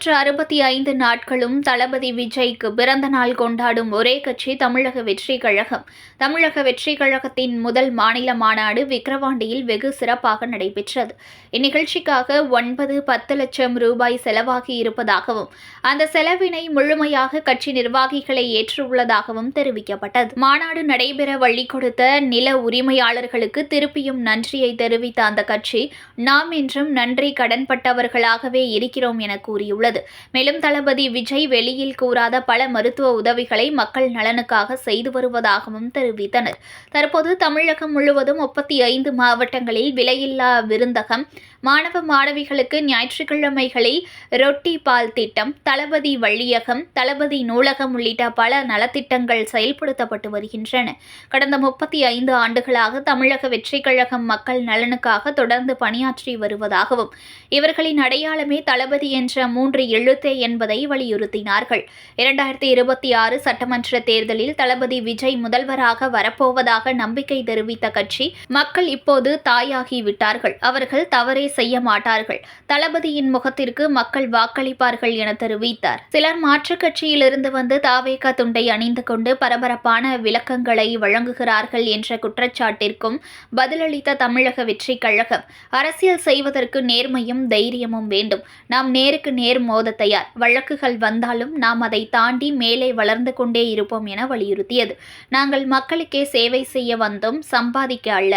365 நாட்களும் தளபதி விஜய்க்கு பிறந்த நாள் கொண்டாடும் ஒரே கட்சி தமிழக வெற்றிக் கழகம். தமிழக வெற்றிக் கழகத்தின் முதல் மாநில மாநாடு விக்கிரவாண்டியில் வெகு சிறப்பாக நடைபெற்றது. இந்நிகழ்ச்சிக்காக 9-10 லட்சம் ரூபாய் செலவாகி இருப்பதாகவும் அந்த செலவினை முழுமையாக கட்சி நிர்வாகிகளை ஏற்றுள்ளதாகவும் தெரிவிக்கப்பட்டது. மாநாடு நடைபெற வழி கொடுத்த நில உரிமையாளர்களுக்கு திருப்பியும் நன்றியை தெரிவித்த அந்த கட்சி, நாம் என்றும் நன்றி கடன்பட்டவர்களாகவே இருக்கிறோம் என கூறியுள்ளது. மேலும் தளபதி விஜய் வெளியில் கூறாத பல மருத்துவ உதவிகளை மக்கள் நலனுக்காக செய்து வருவதாகவும் தெரிவித்தனர். தற்போது தமிழகம் முழுவதும் 35 மாவட்டங்களில் விலையில்லா விருந்தகம், மாணவ மாணவிகளுக்கு ஞாயிற்றுக்கிழமைகளில் ரொட்டி பால் திட்டம், தளபதி வள்ளியகம், தளபதி நூலகம் உள்ளிட்ட பல நலத்திட்டங்கள் செயல்படுத்தப்பட்டு வருகின்றன. கடந்த 35 ஆண்டுகளாக தமிழக வெற்றிக் கழகம் மக்கள் நலனுக்காக தொடர்ந்து பணியாற்றி வருவதாகவும், இவர்களின் அடையாளமே தளபதி என்ற 3 எழுத்தே என்பதை வலியுறுத்தினார்கள். 2026 சட்டமன்ற தேர்தலில் தளபதி விஜய் முதல்வராக வரப்போவதாக நம்பிக்கை தெரிவித்த கட்சி, மக்கள் இப்போது தாயாகிவிட்டார்கள், அவர்கள் தவறே செய்ய மாட்டார்கள், தளபதியின் முகத்திற்கு மக்கள் வாக்களிப்பார்கள் என தெரிவித்தார். சிலர் மாற்றுக் கட்சியிலிருந்து வந்து தாவேகா துண்டை அணிந்து கொண்டு பரபரப்பான விளக்கங்களை வழங்குகிறார்கள் என்ற குற்றச்சாட்டிற்கும் பதிலளித்த தமிழக வெற்றிக் கழகம், அரசியல் செய்வதற்கு நேர்மையும் தைரியமும் வேண்டும். நாம் நேருக்கு நேர் மோத தயார், வழக்குகள் வந்தாலும் நாம் அதை தாண்டி மேலே வளர்ந்து கொண்டே இருப்போம் என வலியுறுத்தியது. நாங்கள் மக்களுக்கே சேவை செய்ய வந்தோம், சம்பாதிக்க அல்ல.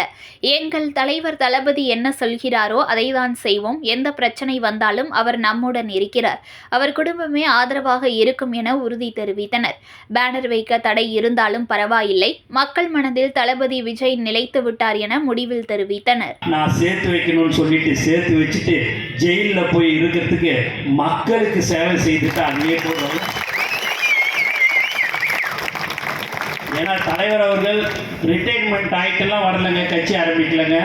எங்கள் தலைவர் தளபதி என்ன சொல்கிறாரோ அதை தான் செய்வோம். எந்த பிரச்சனை வந்தாலும் அவர் நம்முடன் இருக்கிறார், அவர் குடும்பமே ஆதரவாக இருக்கும் என உறுதி தெரிவித்தனர். பேனர் வைக்க தடை இருந்தாலும் பரவாயில்லை, மக்கள் மனதில் தளபதி விஜய் நிலைத்து விட்டார் என முடிவில் தெரிவித்தனர். நான் சேர்த்து வைக்கணும்னு சொல்லிட்டு சேர்த்து வச்சுட்டு ஜெயிலில் போய் இருக்கிறதுக்கு மக்களுக்கு சேவை செய்துட்டு அதே போல. ஏன்னா தலைவர் அவர்கள் ரிட்டைர்மெண்ட் ஆகிட்டெல்லாம் வரலங்க, கட்சி ஆரம்பிக்கலங்க.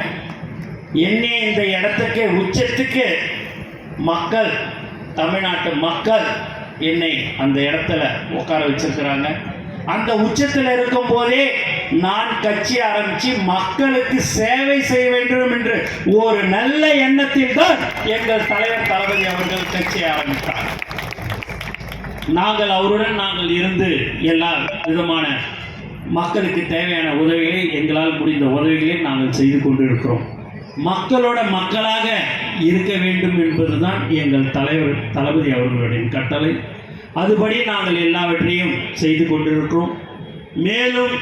என்னே இந்த இடத்துக்கு உச்சத்துக்கு மக்கள், தமிழ்நாட்டு மக்கள் என்னை அந்த இடத்துல உட்கார வச்சிருக்கிறாங்க. அந்த உச்சத்தில் இருக்கும் போதே நான் கட்சி ஆரம்பித்து மக்களுக்கு சேவை செய்ய வேண்டும் என்று ஒரு நல்ல எண்ணத்தில் தான் எங்கள் தலைவர் தளபதி அவர்கள் கட்சியை ஆரம்பித்தார். நாங்கள் இருந்து எல்லா விதமான மக்களுக்கு தேவையான உதவிகளை, எங்களால் முடிந்த உதவிகளை நாங்கள் செய்து கொண்டிருக்கிறோம். மக்களோட மக்களாக இருக்க வேண்டும் என்பதுதான் எங்கள் தலைவர் தளபதி அவர்களுடைய கட்டளை. அதுபடி நாங்கள் எல்லாவற்றையும் செய்து கொண்டிருக்கிறோம். மேலும்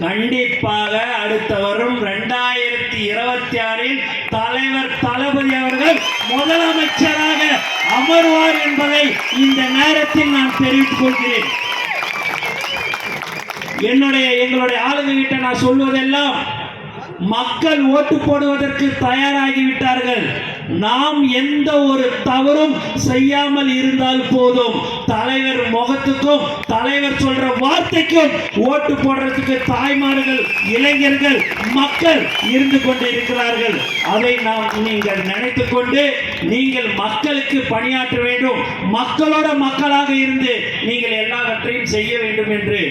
கண்டிப்பாக அடுத்த வரும் 2026 தலைவர் தளபதி அவர்கள் முதலமைச்சராக அமர்வார் என்பதை இந்த நேரத்தில் நான் தெரிவித்துக் கொள்கிறேன். எங்களுடைய ஆளுங்கிட்ட நான் சொல்வதெல்லாம், மக்கள் ஓட்டு போடுவதற்கு தயாராகிவிட்டார்கள். நாம் எந்த ஒரு தவறும் செய்யாமல் இருந்தால் போதும், தலைவர் முகத்துக்கும் தலைவர் சொல்ற வார்த்தைக்கும் ஓட்டு போடுறதுக்கு தாய்மார்கள், இளைஞர்கள், மக்கள் இருந்து கொண்டு இருக்கிறார்கள். அதை நீங்கள் நினைத்துக் கொண்டு நீங்கள் மக்களுக்கு பணியாற்ற வேண்டும், மக்களோட மக்களாக இருந்து நீங்கள் எல்லாவற்றையும் செய்ய வேண்டும் என்று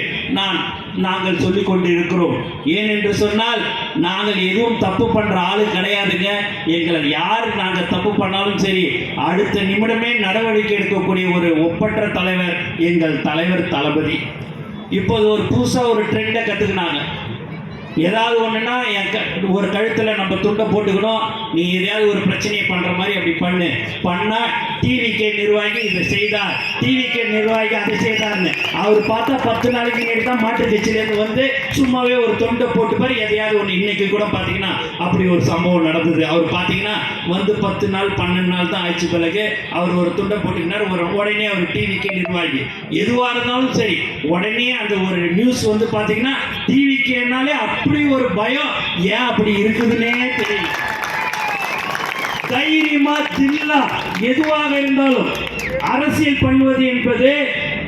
நாங்கள் சொல்லிக் கொண்டு இருக்கிறோம். ஏனென்று சொன்னால் நாங்கள் எதுவும் தப்பு பண்ற ஆளு கிடையாதுங்க. எங்களை யார் நாங்கள் தப்பு பண்ணாலும் சரி, அடுத்த நிமிடமே நடவடிக்கை எடுக்கக்கூடிய ஒரு ஒப்பற்ற தலைவர் எங்கள் தலைவர் தளபதி. இப்போது ஒரு புதுசாக ஒரு ட்ரெண்டை கற்றுக்கினாங்க. ஏதாவது ஒன்றுனா ஒரு கழுத்தில் நம்ம துண்டை போட்டுக்கணும், நீ எதையாவது ஒரு பிரச்சனையை பண்ணுற மாதிரி அப்படி பண்ணால் டிவிகே நிர்வாகி இதை செய்தார், டிவிகே நிர்வாகி அதை செய்தார்னு அவர் பார்த்தா 10 நாளைக்கு முன்னாடி தான் மாட்டு கட்சியிலேருந்து வந்து சும்மாவே ஒரு தொண்டை போட்டுப்பார் எதையாவது ஒன்று. இன்னைக்கு கூட பார்த்தீங்கன்னா அப்படி ஒரு சம்பவம் நடந்தது. அவர் பார்த்தீங்கன்னா வந்து 10 நாள் 12 நாள் தான் ஆயிடுச்சு. பிறகு அவர் ஒரு துண்டை போட்டுக்கினார். உடனே அவர் டிவிகே நிர்வாகி எதுவாக இருந்தாலும் சரி, உடனே அந்த ஒரு நியூஸ் வந்து பார்த்தீங்கன்னா டிவிகேனாலே அப்படி ஒரு பயம். ஏன் அப்படி இருக்குதுன்னே தெரியல. தைரியமா தில்லா எதுவாக இருந்தாலும் அரசியல் பண்ணுவது என்பது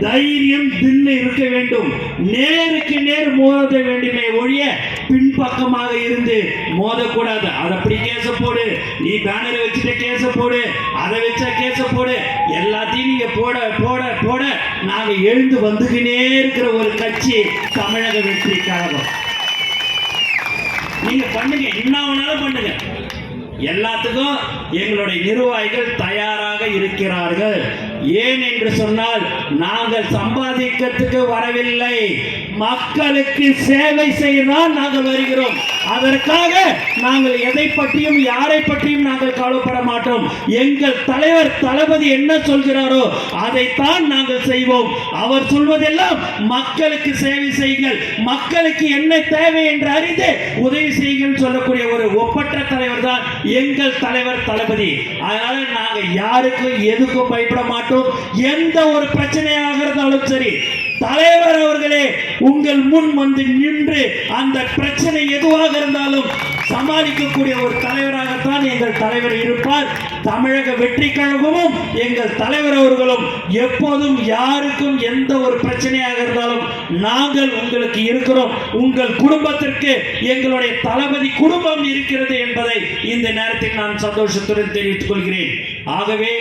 தைரியம் தில்லு இருக்க வேண்டும். நேருக்கு நேர் மோத வேண்டுமே ஒழிய பின்பக்கமாக இருந்து மோதக்கூடாது. அதை அப்படி கேச போடு, நீ பேனரை வச்சுட்டு கேச போடு, அதை வச்சா கேச போடு, எல்லாத்தையும் நீங்க போட போட போட நாங்க எழுந்து வந்துக்கினே இருக்கிற ஒரு கட்சி தமிழக வெற்றி கழகம். நீங்க பண்ணுங்க, என்ன வேணாலும் பண்ணுங்க. எல்லாத்துக்கும் எங்களுடைய நிர்வாகிகள் தயாராக இருக்கிறார்கள். ஏன் என்று சொன்னால் நாங்கள் சம்பாதிக்கிறதுக்கு வரவில்லை, மக்களுக்கு சேவை செய்யதான் நாங்கள் வருகிறோம். அதற்காக நாங்கள் எதை பற்றியும் யாரை பற்றியும் நாங்கள் கவலைப்பட மாட்டோம். எங்கள் தலைவர் தளபதி என்ன சொல்கிறாரோ அதைத்தான் நாங்கள் செய்வோம். அவர் சொல்வதெல்லாம் மக்களுக்கு சேவை செய்யுங்கள், மக்களுக்கு என்ன தேவை என்று அறிந்து உதவி செய்யுங்கள் சொல்லக்கூடிய ஒரு ஒப்பற்ற தலைவர் தான் எங்கள் தலைவர் தளபதி. அதனால நாங்கள் யாருக்கும் எதுக்கும் பயப்பட மாட்டோம். எந்த ஒரு பிரச்சனையாக இருந்தாலும் சரி, தலைவர் அவர்களே உங்கள் முன் வந்து நின்று அந்த பிரச்சனை எதுவாக இருந்தாலும் சமாளிக்கக்கூடிய ஒரு தலைவராகத்தான் எங்கள் தலைவர் இருப்பார். தமிழக வெற்றி கழகமும் எங்கள் தலைவர் அவர்களும் எப்போதும் யாருக்கும் எந்த ஒரு பிரச்சனையாக இருந்தாலும் நாங்கள் உங்களுக்கு இருக்கிறோம். உங்கள் குடும்பத்திற்கு எங்களுடைய தளபதி குடும்பம் இருக்கிறது என்பதை இந்த நேரத்தில் நான் சந்தோஷத்துடன் தெரிவித்துக் கொள்கிறேன். ஆகவே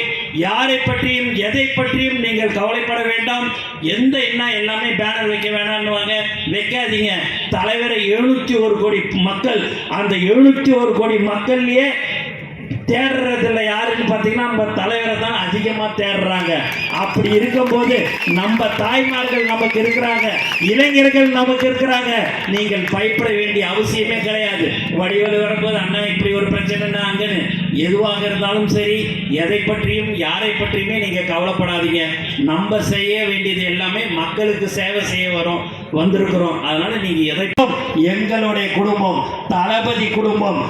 யாரை பற்றியும் எதை பற்றியும் நீங்கள் கவலைப்பட வேண்டாம். எந்த என்ன எல்லாமே பேனர் வைக்க வேண்டாம்னுவாங்க, வைக்காதீங்க. தலைவரை 701 கோடி மக்கள், அந்த 701 கோடி மக்கள்லயே தேடுறதில்ல யாருன்னு பார்த்தீங்கன்னா நம்ம தலைவரை தான் அதிகமாக தேடுறாங்க. அப்படி இருக்கும்போது நம்ம தாய்மார்கள் நமக்கு இருக்கிறாங்க, இளைஞர்கள் நமக்கு இருக்கிறாங்க. நீங்கள் பயப்பட வேண்டிய அவசியமே கிடையாது. வடிவேலு வரும்போது அண்ணா இப்படி ஒரு பிரச்சனை அங்கன்னு எதுவாக இருந்தாலும் சரி, எதை பற்றியும் யாரை பற்றியுமே நீங்கள் கவலைப்படாதீங்க. நம்ம செய்ய வேண்டியது எல்லாமே மக்களுக்கு சேவை செய்ய வந்திருக்கிறோம். அதனால நீங்க எதையும் எங்களுடைய குடும்பம், தளபதி குடும்பம்,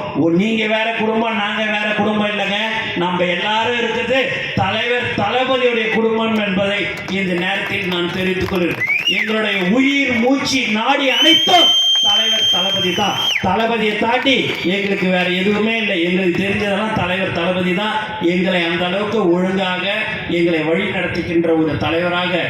நீங்க வேற குடும்பம் நாங்க வேற குடும்பம் இல்லைங்க. நம்ம எல்லாரும் இருக்குது தலைவர் தளபதியுடைய குடும்பம் என்பதை இந்த நேரத்தில் நான் தெரிவித்துக் கொள்கிறேன். எங்களுடைய உயிர் மூச்சு நாடி அனைத்தும் தலைவர் தளபதி தான். தளபதியை தாண்டி எங்களுக்கு வேற எதுவுமே இல்லை. எங்களுக்கு தெரிஞ்சதெல்லாம் தலைவர் தளபதி தான். எங்களை அந்த அளவுக்கு ஒழுங்காக எங்களை வழி நடத்துகின்ற ஒரு தலைவராக